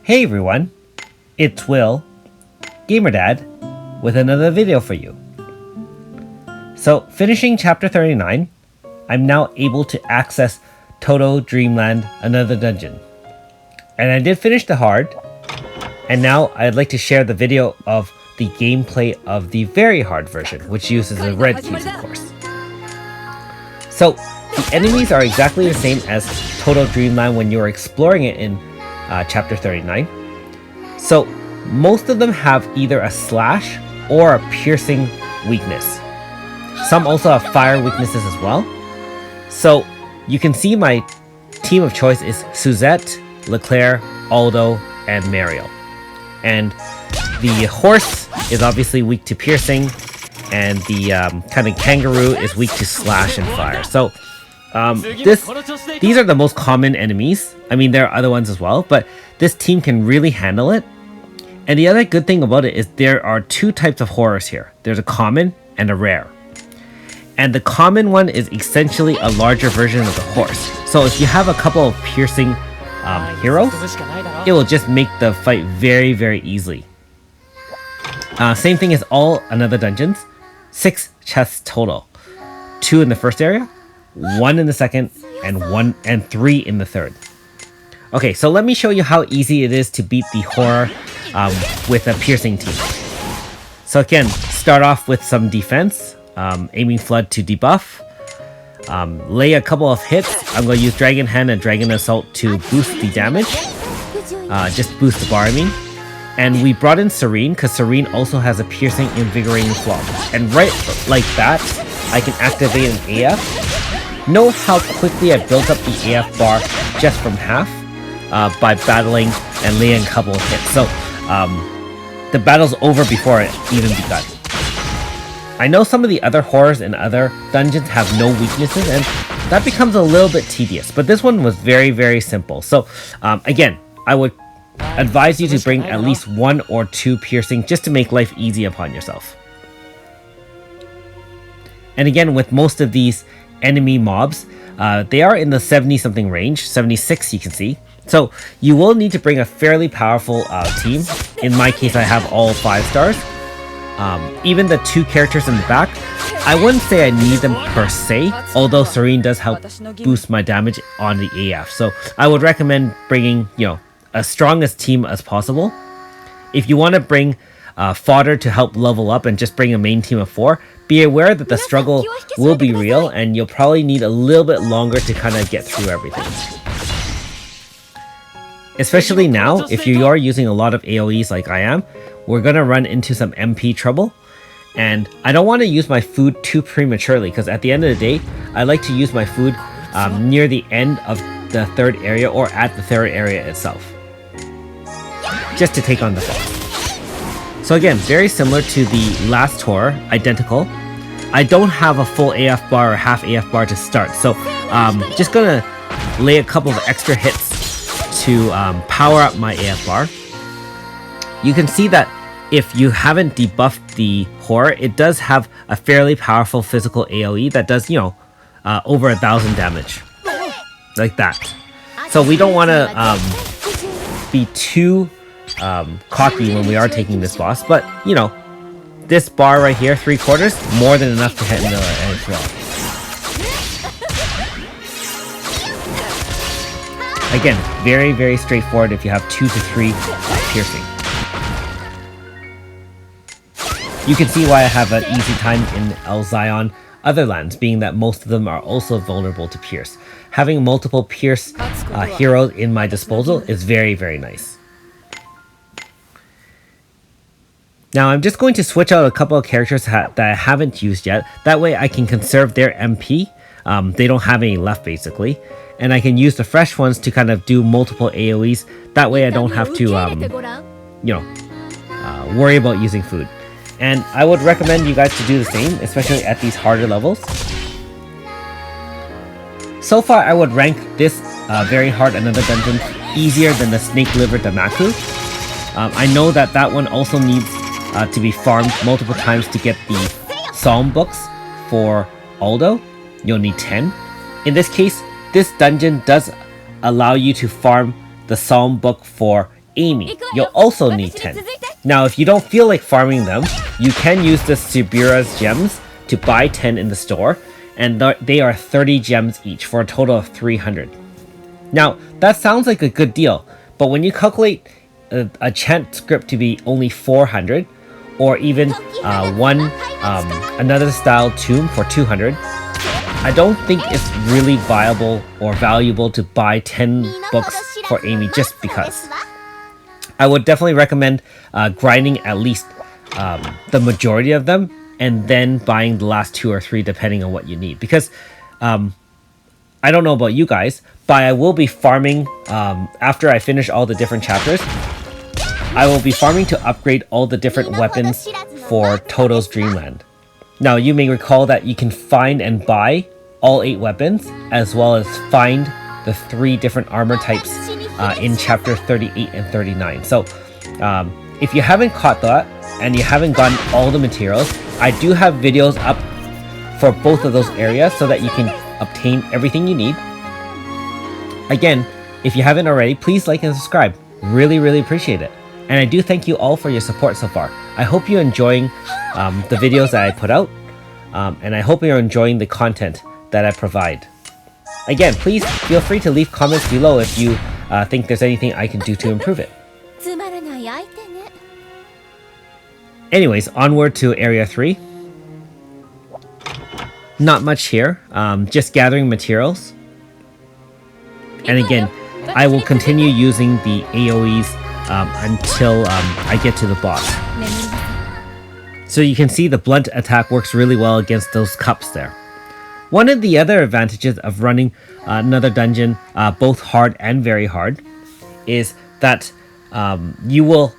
Hey everyone, it's Will, GamerDad, with another video for you. So, finishing chapter 39, I'm now able to access Toto Dreamland, another dungeon. And I did finish the hard, and now I'd like to share the video of the gameplay of the very hard version, which uses the red keys, of course. So, the enemies are exactly the same as Toto Dreamland when you were exploring it in chapter 39. So, most of them have either a slash or a piercing weakness. Some also have fire weaknesses as well. So, you can see my team of choice is Suzette, Leclerc, Aldo, and Mario. And the horse is obviously weak to piercing, and the kind of kangaroo is weak to slash and fire. So, these are the most common enemies. I mean, there are other ones as well, but this team can really handle it. And the other good thing about it is there are two types of horrors here. There's a common and a rare. And the common one is essentially a larger version of the horse. So if you have a couple of piercing heroes, it will just make the fight very, very easily. Same thing as all another dungeons. 6 chests total. 2 in the first area, 1 in the second, and 3 in the third. Okay, so let me show you how easy it is to beat the horror with a piercing team. So again, start off with some defense, aiming flood to debuff, lay a couple of hits. I'm going to use Dragon Hand and Dragon Assault to boost the damage, just boost the bar I mean. And we brought in Serene because Serene also has a piercing invigorating flaw. And right like that, I can activate an AF. Note how quickly I built up the AF bar just from half by battling and laying a couple of hits. So the battle's over before it even begun. I know some of the other horrors in other dungeons have no weaknesses, and that becomes a little bit tedious. But this one was very, very simple. So again, I would advise you to bring at least 1 or 2 piercing just to make life easy upon yourself. And again, with most of these enemy mobs, they are in the 70 something range, 76 you can see. So you will need to bring a fairly powerful team. In my case, I have all 5 stars. Even the 2 characters in the back, I wouldn't say I need them per se, although Serene does help boost my damage on the AF. So I would recommend bringing, as strongest team as possible. If you want to bring fodder to help level up and just bring a main team of 4, be aware that the struggle will be real and you'll probably need a little bit longer to kind of get through everything. Especially now, if you are using a lot of AoEs like I am, we're going to run into some MP trouble. And I don't want to use my food too prematurely because at the end of the day, I like to use my food near the end of the third area or at the third area itself, just to take on the boss. So again, very similar to the last tour, identical. I don't have a full AF bar or half AF bar to start, so just gonna lay a couple of extra hits to power up my AF bar. You can see that if you haven't debuffed the horror, it does have a fairly powerful physical AoE that does, over 1,000 damage. Like that. So we don't want to be too cocky when we are taking this boss, but this bar right here, 3/4, more than enough to hit in the as well. Again, very, very straightforward if you have 2 to 3 piercing. You can see why I have an easy time in El Zion other lands, being that most of them are also vulnerable to pierce. Having multiple pierce heroes in my disposal is very, very nice. Now I'm just going to switch out a couple of characters that I haven't used yet. That way I can conserve their MP. They don't have any left basically. And I can use the fresh ones to kind of do multiple AoEs. That way I don't have to, worry about using food. And I would recommend you guys to do the same, especially at these harder levels. So far, I would rank this very hard another dungeon easier than the Snake Liver Damaku. I know that one also needs to be farmed multiple times to get the Psalm books for Aldo. You'll need 10. In this case, this dungeon does allow you to farm the Psalm book for Amy, you'll also need 10. Now, if you don't feel like farming them, you can use the Subira's gems to buy 10 in the store, and they are 30 gems each for a total of 300. Now, that sounds like a good deal, but when you calculate a chant script to be only 400, or even another style tomb for 200, I don't think it's really viable or valuable to buy 10 books for Amy just because. I would definitely recommend grinding at least the majority of them and then buying the last 2 or 3 depending on what you need. Because I don't know about you guys, but I will be farming after I finish all the different chapters. I will be farming to upgrade all the different weapons for Toto's Dreamland. Now, you may recall that you can find and buy all 8 weapons, as well as find the 3 different armor types in chapter 38 and 39. So, if you haven't caught that, and you haven't gotten all the materials, I do have videos up for both of those areas so that you can obtain everything you need. Again, if you haven't already, please like and subscribe. Really appreciate it. And I do thank you all for your support so far. I hope you're enjoying the videos that I put out, and I hope you're enjoying the content that I provide. Again, please feel free to leave comments below if you think there's anything I can do to improve it. Anyways, onward to Area 3. Not much here, just gathering materials. And again, I will continue using the AoEs until I get to the boss. So you can see the blunt attack works really well against those cups there. One of the other advantages of running another dungeon, both hard and very hard, is that you will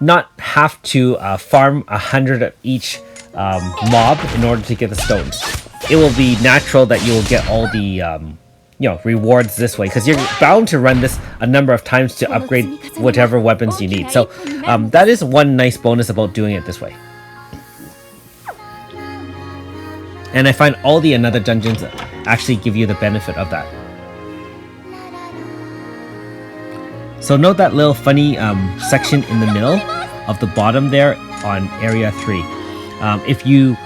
not have to farm 100 of each mob in order to get the stones. It will be natural that you will get all the rewards this way, because you're bound to run this a number of times to upgrade whatever weapons you need. So that is one nice bonus about doing it this way. And I find all the another dungeons actually give you the benefit of that. So note that little funny section in the middle of the bottom there on Area 3. If you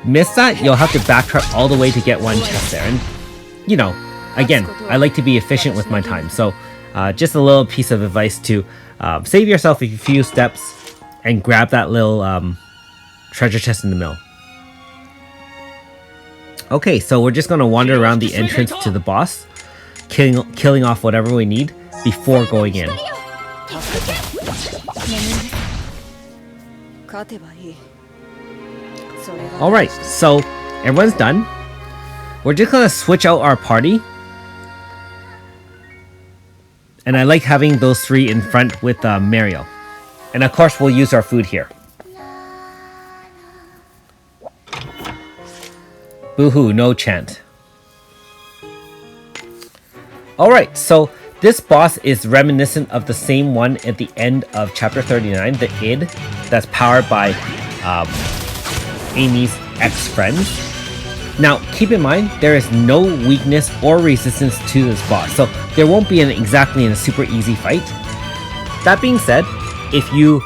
miss that, you'll have to backtrack all the way to get one chest there. And, again, I like to be efficient with my time. So just a little piece of advice to save yourself a few steps and grab that little treasure chest in the middle. Okay, so we're just going to wander around the entrance to the boss, killing off whatever we need before going in. Alright, so everyone's done. We're just going to switch out our party. And I like having those 3 in front with Mario. And of course, we'll use our food here. Boo-hoo, no chant. Alright, so this boss is reminiscent of the same one at the end of chapter 39, the id, that's powered by Amy's ex-friends. Now, keep in mind, there is no weakness or resistance to this boss, so there won't be exactly a super easy fight. That being said, if you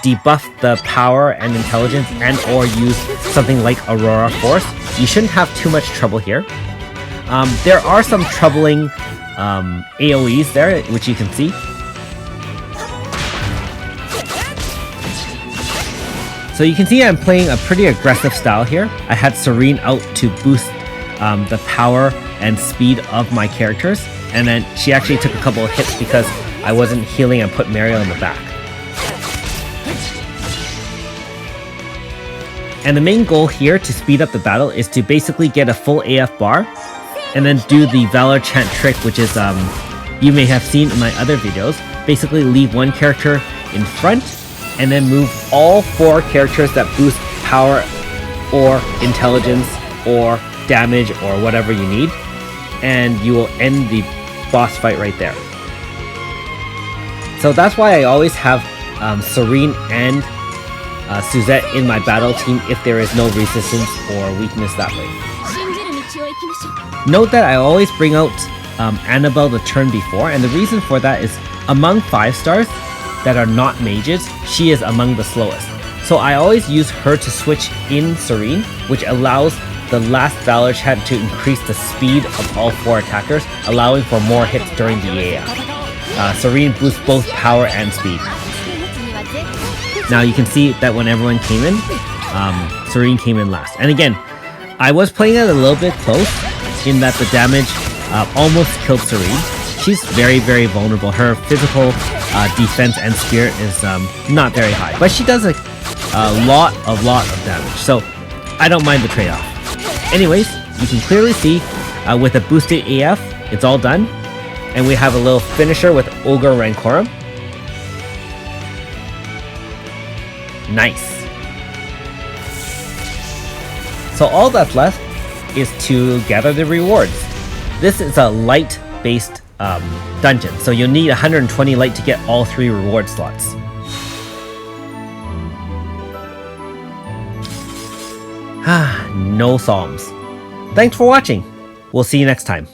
debuff the power and intelligence and or use something like Aurora Force, you shouldn't have too much trouble here. There are some troubling AoEs there, which you can see. So you can see I'm playing a pretty aggressive style here. I had Serene out to boost the power and speed of my characters, and then she actually took a couple of hits because I wasn't healing and put Mario in the back. And the main goal here to speed up the battle is to basically get a full AF bar and then do the Valor Chant trick, which is, you may have seen in my other videos. Basically leave one character in front and then move all 4 characters that boost power or intelligence or damage or whatever you need, and you will end the boss fight right there. So that's why I always have Serene and Suzette in my battle team if there is no resistance or weakness that way. Note that I always bring out Annabelle the turn before, and the reason for that is Among 5 stars that are not mages, she is among the slowest. So I always use her to switch in Serene, which allows the last Valor Chat to increase the speed of all 4 attackers, allowing for more hits during the AF. Serene boosts both power and speed. Now you can see that when everyone came in, Serene came in last. And again, I was playing it a little bit close in that the damage almost killed Serene. She's very, very vulnerable. Her physical defense and spirit is not very high, but she does a lot of damage. So I don't mind the trade-off. Anyways, you can clearly see with a boosted AF, it's all done. And we have a little finisher with Ogre Rancorum. Nice. So all that's left is to gather the rewards. This is a light-based dungeon, so you'll need 120 light to get all 3 reward slots. No psalms. Thanks for watching. We'll see you next time.